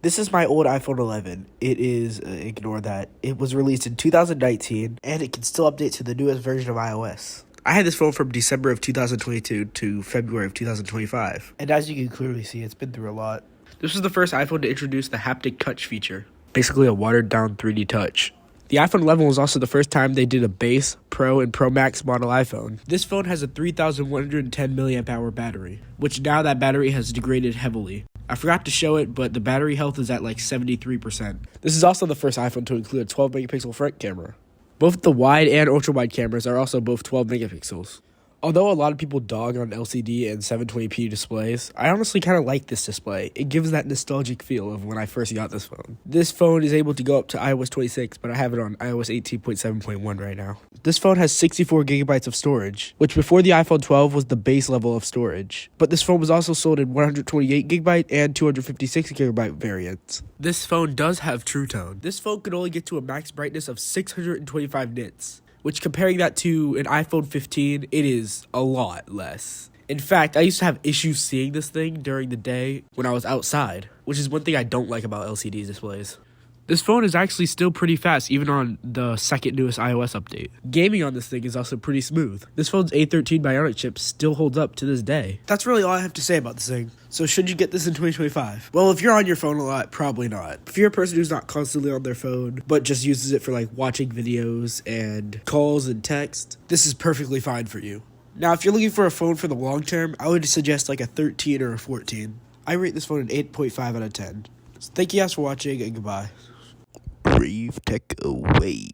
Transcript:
This is my old iPhone 11. It is, ignore that. It was released in 2019, and it can still update to the newest version of iOS. I had this phone from December of 2022 to February of 2025. And as you can clearly see, it's been through a lot. This was the first iPhone to introduce the haptic touch feature. Basically a watered-down 3D touch. The iPhone 11 was also the first time they did a base, Pro, and Pro Max model iPhone. This phone has a 3,110 milliamp hour battery, which now that battery has degraded heavily. I forgot to show it, but the battery health is at like 73%. This is also the first iPhone to include a 12 megapixel front camera. Both the wide and ultra-wide cameras are also both 12 megapixels. Although a lot of people dog on LCD and 720p displays, I honestly kind of like this display. It gives that nostalgic feel of when I first got this phone. This phone is able to go up to iOS 26, but I have it on iOS 18.7.1 right now. This phone has 64 gigabytes of storage, which before the iPhone 12 was the base level of storage. But this phone was also sold in 128 gigabyte and 256 gigabyte variants. This phone does have True Tone. This phone could only get to a max brightness of 625 nits. Which, comparing that to an iPhone 15, it is a lot less. In fact, I used to have issues seeing this thing during the day when I was outside, which is one thing I don't like about LCD displays. This phone is actually still pretty fast, even on the second newest iOS update. Gaming on this thing is also pretty smooth. This phone's A13 Bionic chip still holds up to this day. That's really all I have to say about this thing. So should you get this in 2025? Well, if you're on your phone a lot, probably not. If you're a person who's not constantly on their phone, but just uses it for like watching videos and calls and text, this is perfectly fine for you. Now, if you're looking for a phone for the long term, I would suggest like a 13 or a 14. I rate this phone an 8.5 out of 10. So thank you guys for watching and goodbye. RaveTech away.